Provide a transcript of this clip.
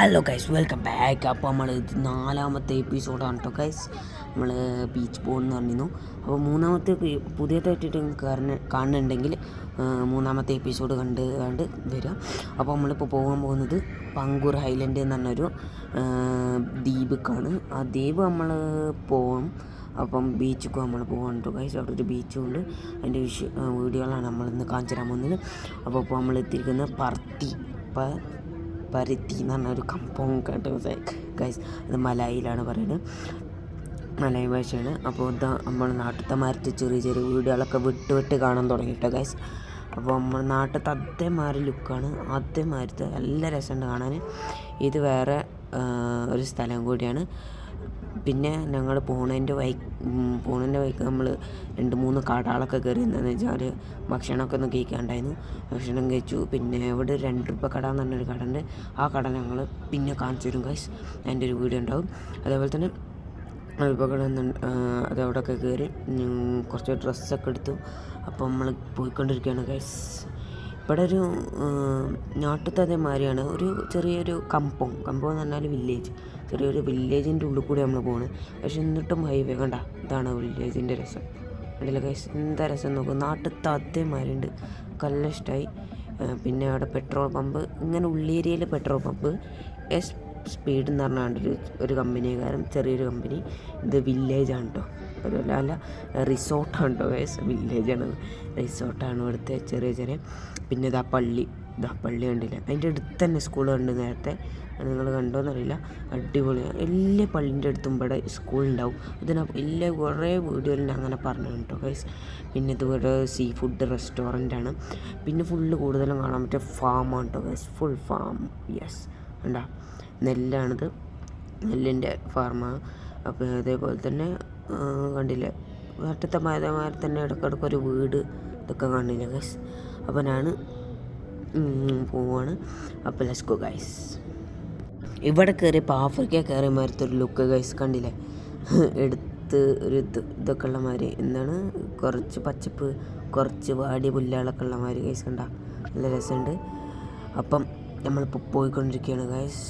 Hello guys, welcome back. അപ്പോൾ നമ്മൾ നാലാമത്തെ എപ്പിസോഡാണ് കേട്ടോ ഗൈസ്. നമ്മൾ ബീച്ച് പോകുമെന്ന് പറഞ്ഞിരുന്നു. അപ്പോൾ മൂന്നാമത്തെ പുതിയതായിട്ടിട്ട് കാണുന്നുണ്ടെങ്കിൽ മൂന്നാമത്തെ എപ്പിസോഡ് കണ്ട് വരിക. അപ്പോൾ നമ്മളിപ്പോൾ പോകാൻ പോകുന്നത് പങ്കൂർ ഹൈലൻഡ് എന്ന് പറഞ്ഞൊരു ദ്വീപിക്കാണ്. ആ ദ്വീപ് നമ്മൾ പോകും. അപ്പം ബീച്ചിക്ക് നമ്മൾ പോകാൻ കേട്ടോ ഗൈസ്. അവിടെ ഒരു ബീച്ചും ഉണ്ട്. അതിൻ്റെ വീഡിയോകളാണ് നമ്മളിന്ന് കാണിച്ചു തരാൻ പോകുന്നത്. അപ്പോൾ ഇപ്പോൾ നമ്മൾ എത്തിയിരിക്കുന്നത് പരുത്തി എന്ന് പറഞ്ഞൊരു കമ്പോങ് കേട്ടോ ഗൈസ്. അത് മലയിലാണ് പറയുന്നത്, മലയ ഭാഷയാണ്. അപ്പോൾ ഇതാ നമ്മൾ നാട്ടിലത്തെ മരത്ത് ചെറിയ ചെറിയ വീടുകളൊക്കെ വിട്ട് കാണാൻ തുടങ്ങി കേട്ടോ ഗൈസ്. അപ്പോൾ നമ്മൾ നാട്ടിലത്തെ അതേമാതിരി ലുക്കാണ്, അതേമാതിരത്തെ നല്ല രസമുണ്ട് കാണാൻ. ഇത് വേറെ ഒരു സ്ഥലം കൂടിയാണ്. പിന്നെ ഞങ്ങൾ പോണതിൻ്റെ വഴിക്ക് നമ്മൾ 2-3 കടകളൊക്കെ കയറി. എന്താണെന്ന് വെച്ചാൽ ഭക്ഷണമൊക്കെ ഒന്ന് കഴിക്കാണ്ടായിരുന്നു. ഭക്ഷണം കഴിച്ചു. പിന്നെ ഇവിടെ 2 രൂപ കട എന്ന് പറഞ്ഞൊരു കട ഉണ്ട്. ആ കട ഞങ്ങൾ പിന്നെ കാണിച്ചു തരും ഗൈസ്. അതിൻ്റെ ഒരു വീഡിയോ ഉണ്ടാവും. അതേപോലെ തന്നെ കട അതവിടെയൊക്കെ കയറി കുറച്ച് ഡ്രസ്സൊക്കെ എടുത്തു. അപ്പോൾ നമ്മൾ പോയിക്കൊണ്ടിരിക്കുകയാണ് ഗൈസ്. ഇവിടെ ഒരു നാട്ടിലത്തെ അതേമാതിരിയാണ്, ഒരു ചെറിയൊരു കമ്പോങ് എന്ന് പറഞ്ഞാൽ വില്ലേജ്, ചെറിയൊരു വില്ലേജിൻ്റെ ഉള്ളിൽ കൂടി നമ്മൾ പോകുന്നത്. പക്ഷെ എന്നിട്ടും ഹൈവേ കണ്ട, ഇതാണ് വില്ലേജിൻ്റെ രസം. കണ്ടില്ല ഗൈസ്, എന്താ രസം നോക്കും. നാട്ടിലത്തെ അതേമാതിരി ഉണ്ട്, നല്ല ഇഷ്ടമായി. പിന്നെ അവിടെ പെട്രോൾ പമ്പ്, ഇങ്ങനെ ഉള്ളേരിയയിൽ പെട്രോൾ പമ്പ്. സ്പീഡ് എന്ന് പറഞ്ഞാൽ ഒരു കമ്പനിക്കാരൻ, ചെറിയൊരു കമ്പനി. ഇത് വില്ലേജാണ് കേട്ടോ, അല്ല റിസോർട്ടാണ് കേട്ടോ ഗൈസ്. വില്ലേജാണ്, റിസോർട്ടാണ് ഇവിടുത്തെ ചെറിയ. പിന്നെ ഇതാ പള്ളി കണ്ടില്ല, അതിൻ്റെ അടുത്ത് തന്നെ സ്കൂൾ കണ്ട് നേരത്തെ. നിങ്ങൾ കണ്ടോയെന്നറിയില്ല, അടിപൊളിയാണ്. എല്ലാ പള്ളീൻ്റെ അടുത്തും ഇവിടെ സ്കൂളുണ്ടാവും. എല്ലാ കുറേ വീഡിയോയിൽ അങ്ങനെ പറഞ്ഞു കേട്ടോ ഗൈസ്. പിന്നെ ഇതിവിടെ സീ ഫുഡ് റെസ്റ്റോറൻ്റാണ്. പിന്നെ കൂടുതലും കാണാൻ പറ്റിയ ഫാമാണ് കേട്ടോ ഗൈസ്, ഫുൾ ഫാം. യെസ്, കണ്ടാ നെല്ലാണിത്, നെല്ലിൻ്റെ ഫാർമാണ്. അപ്പോൾ അതേപോലെ തന്നെ കണ്ടില്ലേ, നാട്ടിലത്തെ മാതിരി തന്നെ ഇടയ്ക്കിടയ്ക്കൊരു വീട് ഇതൊക്കെ കാണില്ല ഗൈസ്. അപ്പോൾ ഞാൻ പോവാണ്. അപ്പോൾ ലെറ്റ്സ് ഗോ ഗൈസ്. ഇവിടെ കയറിയപ്പോൾ ആഫ്രിക്ക കയറിയ മാതിരത്തൊരു ലുക്ക് ഗൈസ്, കണ്ടില്ലേ. എടുത്ത് ഒരു ഇതൊക്കെ ഉള്ള മാതിരി, എന്താണ്, കുറച്ച് പച്ചപ്പ്, കുറച്ച് വാടിയ പുല്ലുകളൊക്കെ ഉള്ള മാതിരി ഗൈസ്. കണ്ട, നല്ല രസമുണ്ട്. അപ്പം നമ്മളിപ്പോൾ പോയിക്കൊണ്ടിരിക്കുകയാണ് ഗൈസ്.